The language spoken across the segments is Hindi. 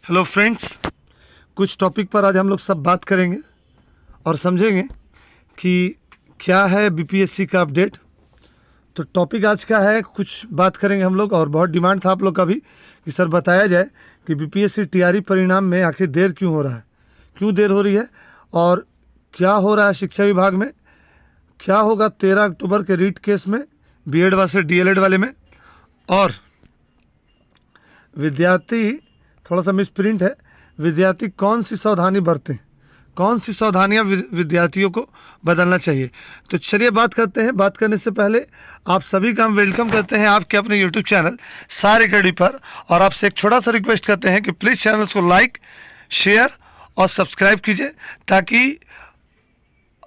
हेलो फ्रेंड्स, कुछ टॉपिक पर आज हम लोग सब बात करेंगे और समझेंगे कि क्या है बीपीएससी का अपडेट। तो टॉपिक आज का है, कुछ बात करेंगे हम लोग। और बहुत डिमांड था आप लोग का भी कि सर बताया जाए कि बीपीएससी टीआरई परिणाम में आखिर देर क्यों हो रहा है, क्यों देर हो रही है और क्या हो रहा है शिक्षा विभाग में, क्या होगा 13 अक्टूबर के रीट केस में बीएड वर्सेस डीएलएड वाले में। और विद्यार्थी, थोड़ा सा मिसप्रिंट है, विद्यार्थी कौन सी सावधानी बरतें, कौन सी सावधानियां विद्यार्थियों को बदलना चाहिए। तो चलिए बात करते हैं। बात करने से पहले आप सभी का हम वेलकम करते हैं आपके अपने यूट्यूब चैनल सार अकेडमी पर। और आपसे एक छोटा सा रिक्वेस्ट करते हैं कि प्लीज़ चैनल को लाइक, शेयर और सब्सक्राइब कीजिए ताकि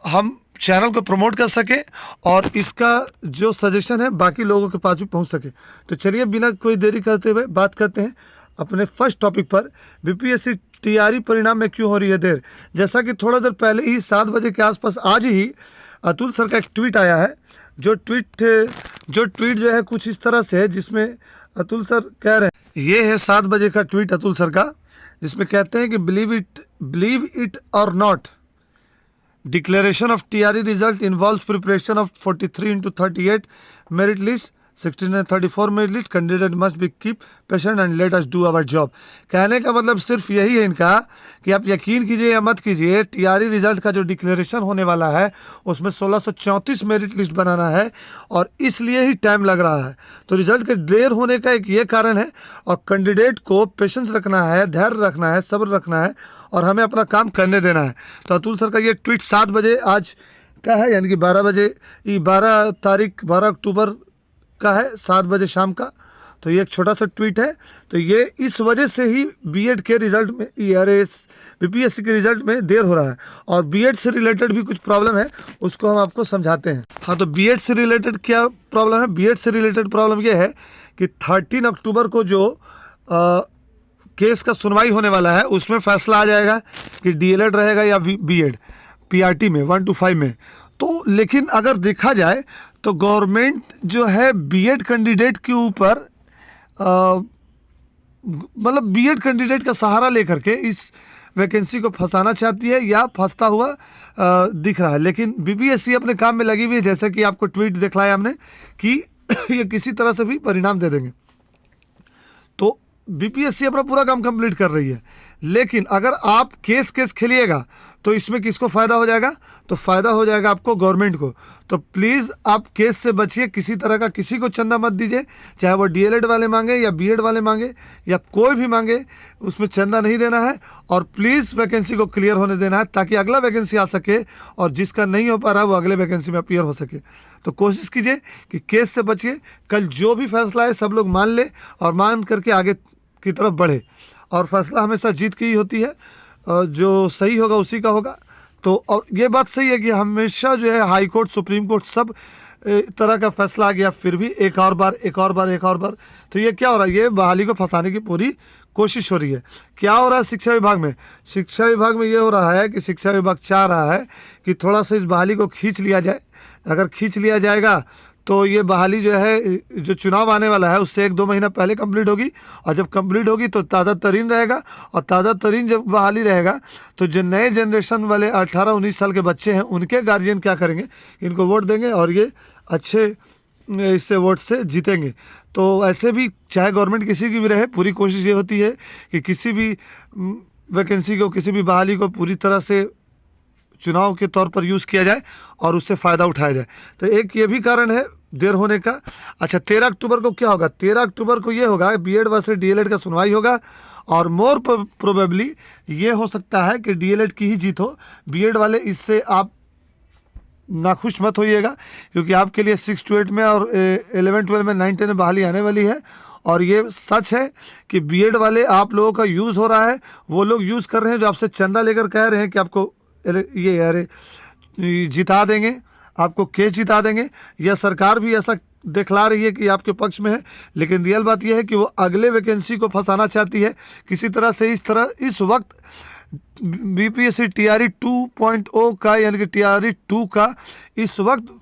हम चैनल को प्रमोट कर सके और इसका जो सजेशन है बाकी लोगों के पास भी पहुंच सके। तो चलिए बिना कोई देरी करते हुए बात करते हैं अपने फर्स्ट टॉपिक पर, बीपीएससी टीआरई परिणाम में क्यों हो रही है देर। जैसा कि थोड़ा देर पहले ही 7 बजे के आसपास आज ही अतुल सर का एक ट्वीट आया है। जो ट्वीट जो है कुछ इस तरह से है, जिसमें अतुल सर कह रहे हैं, ये है 7 बजे का ट्वीट अतुल सर का, जिसमें कहते हैं कि बिलीव इट और not, declaration of TRE result involves preparation of 43 into 38 merit list, 16 and 34 merit list. Candidate must be keep patient and let us do our job. कहने का मतलब सिर्फ यही है इनका कि आप यकीन कीजिए या मत कीजिए, टीआरई रिजल्ट का जो डिक्लेरेशन होने वाला है उसमें 1634 मेरिट लिस्ट बनाना है और इसलिए ही टाइम लग रहा है। तो रिजल्ट के देर होने का एक ये कारण है और कैंडिडेट को पेशेंस रखना है, धैर्य रखना है, सब्र रखना है और हमें अपना काम करने देना है। तो अतुल सर का ये ट्वीट 7 बजे आज का है, यानी कि 12 बजे, 12 अक्टूबर का है, 7 बजे शाम का। तो ये एक छोटा सा ट्वीट है। तो ये इस वजह से ही बीएड के रिज़ल्ट में, बीपीएससी के रिज़ल्ट में देर हो रहा है। और बीएड से रिलेटेड भी कुछ प्रॉब्लम है, उसको हम आपको समझाते हैं। हाँ, तो बीएड से रिलेटेड क्या प्रॉब्लम है? बीएड से रिलेटेड प्रॉब्लम ये है कि 13 अक्टूबर को जो केस का सुनवाई होने वाला है उसमें फैसला आ जाएगा कि डीएलएड रहेगा या बीएड, पीआरटी में 1 to 5 में। तो लेकिन अगर देखा जाए तो गवर्नमेंट जो है बीएड कैंडिडेट के ऊपर मतलब बीएड कैंडिडेट का सहारा लेकर के इस वैकेंसी को फंसाना चाहती है या फंसता हुआ दिख रहा है। लेकिन बीपीएससी अपने काम में लगी हुई है, जैसे कि आपको ट्वीट दिखलाया हमने कि ये किसी तरह से भी परिणाम दे देंगे। तो बीपीएससी अपना पूरा काम कंप्लीट कर रही है। लेकिन अगर आप केस खेलिएगा तो इसमें किसको फ़ायदा हो जाएगा? तो फ़ायदा हो जाएगा आपको, गवर्नमेंट को। तो प्लीज़ आप केस से बचिए, किसी तरह का किसी को चंदा मत दीजिए, चाहे वो डीएलएड वाले मांगे या बीएड वाले मांगे या कोई भी मांगे, उसमें चंदा नहीं देना है। और प्लीज़ वैकेंसी को क्लियर होने देना है ताकि अगला वैकेंसी आ सके और जिसका नहीं हो पा रहा है वो अगले वैकेंसी में अपीयर हो सके। तो कोशिश कीजिए कि केस से बचिए। कल जो भी फैसला है सब लोग मान ले और मान करके आगे की तरफ बढ़े। और फैसला हमेशा जीत की ही होती है, जो सही होगा उसी का होगा। तो और ये बात सही है कि हमेशा जो है हाई कोर्ट, सुप्रीम कोर्ट सब तरह का फैसला आ गया, फिर भी एक और बार। तो ये क्या हो रहा है? ये बहाली को फंसाने की पूरी कोशिश हो रही है। क्या हो रहा है शिक्षा विभाग में? शिक्षा विभाग में ये हो रहा है कि शिक्षा विभाग चाह रहा है कि थोड़ा सा इस बहाली को खींच लिया जाए। अगर खींच लिया जाएगा तो ये बहाली जो है, जो चुनाव आने वाला है उससे 1-2 महीना पहले कंप्लीट होगी। और जब कंप्लीट होगी तो ताज़ा तरीन रहेगा। और ताज़ा तरीन जब बहाली रहेगा तो जो नए जनरेशन वाले 18-19 साल के बच्चे हैं उनके गार्जियन क्या करेंगे? इनको वोट देंगे और ये अच्छे इससे वोट से जीतेंगे। तो ऐसे भी चाहे गवर्नमेंट किसी की भी रहे, पूरी कोशिश ये होती है कि किसी भी वैकेंसी को, किसी भी बहाली को पूरी तरह से चुनाव के तौर पर यूज़ किया जाए और उससे फ़ायदा उठाया जाए। तो एक ये भी कारण है देर होने का। अच्छा, 13 अक्टूबर को क्या होगा? 13 अक्टूबर को ये होगा बीएड वर्सेस डीएलएड का सुनवाई होगा और मोर प्रोबेबली ये हो सकता है कि डीएलएड की ही जीत हो। बीएड वाले इससे आप नाखुश मत होइएगा, क्योंकि आपके लिए 6 to 8 में और 11-12 में 9-10 में बहाली आने वाली है। और ये सच है कि बीएड वाले आप लोगों का यूज़ हो रहा है, वो लोग यूज़ कर रहे हैं जो आपसे चंदा लेकर कह रहे हैं कि आपको ये जिता देंगे, आपको केस जिता देंगे। या सरकार भी ऐसा दिखला रही है कि आपके पक्ष में है, लेकिन रियल बात यह है कि वो अगले वैकेंसी को फंसाना चाहती है किसी तरह से। इस वक्त बीपीएससी टीआरई 2.0 का, यानी कि टीआरई 2 का इस वक्त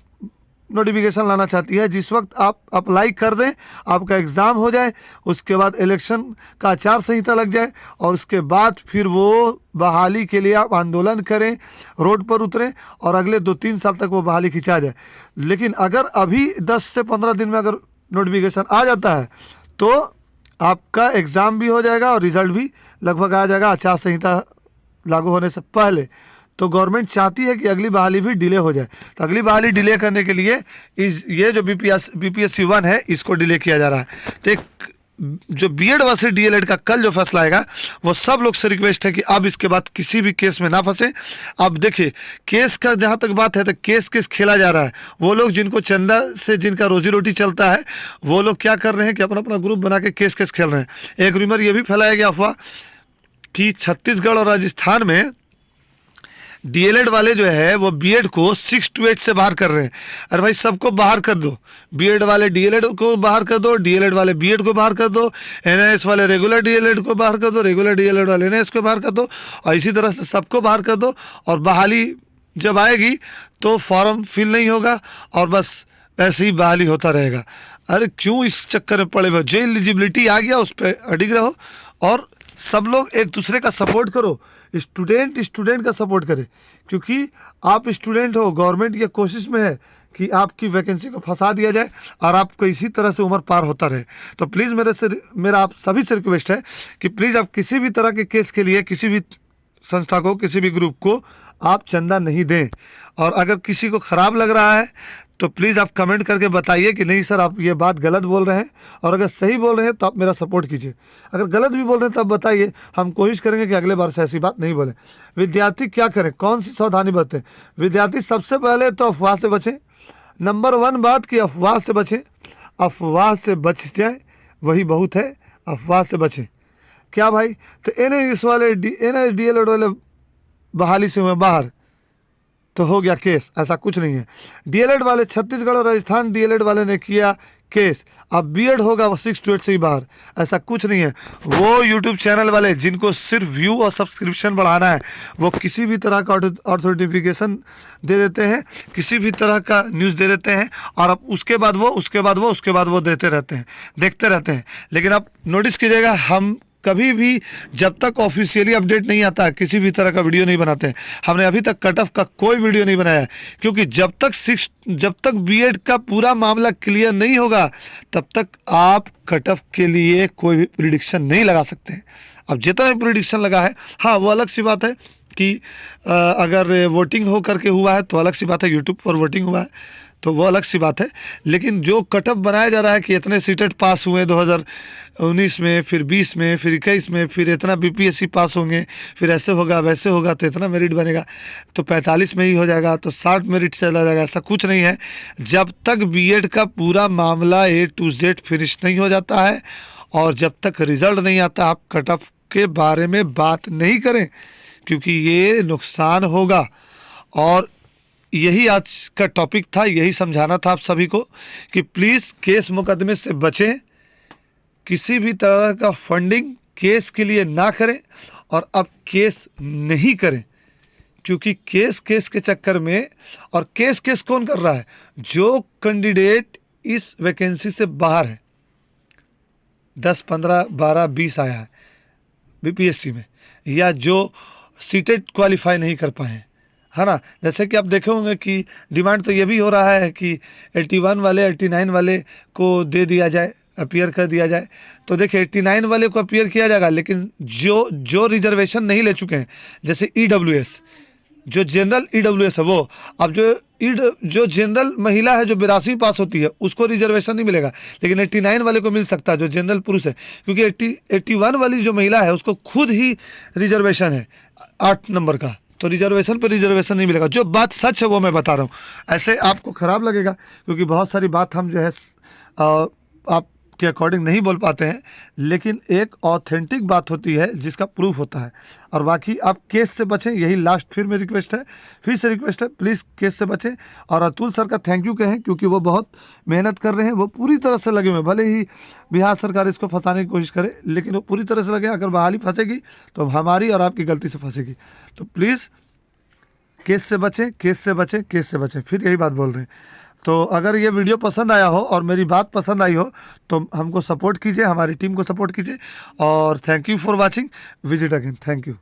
नोटिफिकेशन लाना चाहती है जिस वक्त आप अप्लाई कर दें, आपका एग्ज़ाम हो जाए, उसके बाद इलेक्शन का आचार संहिता लग जाए और उसके बाद फिर वो बहाली के लिए आप आंदोलन करें, रोड पर उतरें और अगले 2-3 साल तक वो बहाली खिंचा जाए। लेकिन अगर अभी 10 से 15 दिन में अगर नोटिफिकेशन आ जाता है तो आपका एग्ज़ाम भी हो जाएगा और रिज़ल्ट भी लगभग आ जाएगा आचार संहिता लागू होने से पहले। तो गवर्नमेंट चाहती है कि अगली बहाली भी डिले हो जाए। तो अगली बहाली डिले करने के लिए ये जो बीपीएससी 1 है इसको डिले किया जा रहा है। तो एक जो बीएड वर्सेस डीएलएड का कल जो फैसला आएगा वो सब लोग से रिक्वेस्ट है कि अब इसके बाद किसी भी केस में ना फंसे। अब देखिए केस का जहाँ तक बात है तो केस खेला जा रहा है। वो लोग जिनको चंदा से जिनका रोजी रोटी चलता है वो लोग क्या कर रहे हैं कि अपना अपना ग्रुप बना के केस खेल रहे हैं। एक रूमर ये भी फैलाया गया अफवाह कि छत्तीसगढ़ और राजस्थान में डीएलएड वाले जो है वो बीएड को 6 to 8 से बाहर कर रहे हैं। अरे भाई सबको बाहर कर दो, बीएड वाले डीएलएड को बाहर कर दो, डीएलएड वाले बीएड को बाहर कर दो, एनआईएस वाले रेगुलर डीएलएड को बाहर कर दो, रेगुलर डीएलएड वाले एनआईएस को बाहर कर दो और इसी तरह से सबको बाहर कर दो। और बहाली जब आएगी तो फॉर्म फिल नहीं होगा और बस ऐसे ही बहाली होता रहेगा। अरे क्यों इस चक्कर में पड़े हुए? जो एलिजिबिलिटी आ गया उस पर अडिग रहो और सब लोग एक दूसरे का सपोर्ट करो, स्टूडेंट का सपोर्ट करे, क्योंकि आप स्टूडेंट हो। गवर्नमेंट ये कोशिश में है कि आपकी वैकेंसी को फंसा दिया जाए और आपको इसी तरह से उम्र पार होता रहे। तो प्लीज़ मेरा आप सभी से रिक्वेस्ट है कि प्लीज़ आप किसी भी तरह के केस के लिए किसी भी संस्था को, किसी भी ग्रुप को आप चंदा नहीं दें। और अगर किसी को ख़राब लग रहा है तो प्लीज़ आप कमेंट करके बताइए कि नहीं सर आप ये बात गलत बोल रहे हैं, और अगर सही बोल रहे हैं तो आप मेरा सपोर्ट कीजिए। अगर गलत भी बोल रहे हैं तब बताइए, हम कोशिश करेंगे कि अगले बार से ऐसी बात नहीं बोलें। विद्यार्थी क्या करें, कौन सी सावधानी बरतें? विद्यार्थी सबसे पहले तो अफवाह से बचें। नंबर 1 बात कि अफवाह से बचें, अफवाह से बच जाए वही बहुत है। अफवाह से बचें क्या भाई? तो एनआईएस वाले एनआईएस डीएलएड वाले बहाली से हुए बाहर तो हो गया केस, ऐसा कुछ नहीं है। डीएलएड वाले छत्तीसगढ़ और राजस्थान डीएलएड वाले ने किया केस, अब बीएड होगा वो 6 to 8 से ही बाहर, ऐसा कुछ नहीं है। वो यूट्यूब चैनल वाले जिनको सिर्फ व्यू और सब्सक्रिप्शन बढ़ाना है वो किसी भी तरह का ऑथेंटिफिकेशन दे देते हैं, किसी भी तरह का न्यूज़ दे देते हैं और अब उसके बाद वो देते रहते हैं, देखते रहते हैं। लेकिन आप नोटिस कीजिएगा, हम कभी भी जब तक ऑफिशियली अपडेट नहीं आता किसी भी तरह का वीडियो नहीं बनाते हैं। हमने अभी तक कट ऑफ का कोई वीडियो नहीं बनाया है, क्योंकि जब तक बीएड का पूरा मामला क्लियर नहीं होगा तब तक आप कट ऑफ के लिए कोई भी प्रिडिक्शन नहीं लगा सकते हैं। अब जितना भी प्रिडिक्शन लगा है, हाँ वो अलग सी बात है कि अगर वोटिंग हो करके हुआ है तो अलग सी बात है, यूट्यूब पर वोटिंग हुआ है तो वो अलग सी बात है। लेकिन जो कट ऑफ बनाया जा रहा है कि इतने सीटेट पास हुए 2019 में, फिर 20 में, फिर 21 में, फिर इतना बीपीएससी पास होंगे, फिर ऐसे होगा वैसे होगा तो इतना मेरिट बनेगा, तो 45 में ही हो जाएगा तो 60 मेरिट चला जाएगा, ऐसा कुछ नहीं है। जब तक बीएड का पूरा मामला A to Z फिनिश नहीं हो जाता है और जब तक रिजल्ट नहीं आता आप कट ऑफ के बारे में बात नहीं करें, क्योंकि ये नुकसान होगा। और यही आज का टॉपिक था, यही समझाना था आप सभी को कि प्लीज़ केस मुकदमे से बचें, किसी भी तरह का फंडिंग केस के लिए ना करें और अब केस नहीं करें, क्योंकि केस के चक्कर में, और केस कौन कर रहा है? जो कैंडिडेट इस वैकेंसी से बाहर है, 10, 15, 12, 20 आया है बीपीएससी में, या जो सीटेट क्वालिफाई नहीं कर पाए हैं, है ना। जैसे कि आप देखे होंगे कि डिमांड तो ये भी हो रहा है कि 81 वाले 89 वाले को दे दिया जाए, अपीयर कर दिया जाए। तो देखिए 89 वाले को अपीयर किया जाएगा, लेकिन जो रिजर्वेशन नहीं ले चुके हैं, जैसे ईडब्ल्यूएस, जो जनरल ईडब्ल्यूएस है वो, अब जो जनरल महिला है जो 82 पास होती है उसको रिजर्वेशन नहीं मिलेगा, लेकिन 89 वाले को मिल सकता है जो जनरल पुरुष है, क्योंकि 81 वाली जो महिला है उसको खुद ही रिजर्वेशन है 8 नंबर का, तो रिजर्वेशन पर रिजर्वेशन नहीं मिलेगा। जो बात सच है वो मैं बता रहा हूँ। ऐसे आपको ख़राब लगेगा क्योंकि बहुत सारी बात हम जो है आपके अकॉर्डिंग नहीं बोल पाते हैं, लेकिन एक ऑथेंटिक बात होती है जिसका प्रूफ होता है। और बाकी आप केस से बचें, यही लास्ट फिर से रिक्वेस्ट है, प्लीज़ केस से बचें। और अतुल सर का थैंक यू कहें, क्योंकि वो बहुत मेहनत कर रहे हैं, वो पूरी तरह से लगे हुए हैं। भले ही बिहार सरकार इसको फंसाने की कोशिश करे, लेकिन वो पूरी तरह से लगे। अगर बहाली फंसेगी तो हमारी और आपकी गलती से फंसेगी। तो प्लीज़ केस से बचें, फिर यही बात बोल रहे हैं। तो अगर ये वीडियो पसंद आया हो और मेरी बात पसंद आई हो तो हमको सपोर्ट कीजिए, हमारी टीम को सपोर्ट कीजिए। और thank you for watching. Visit again. Thank you.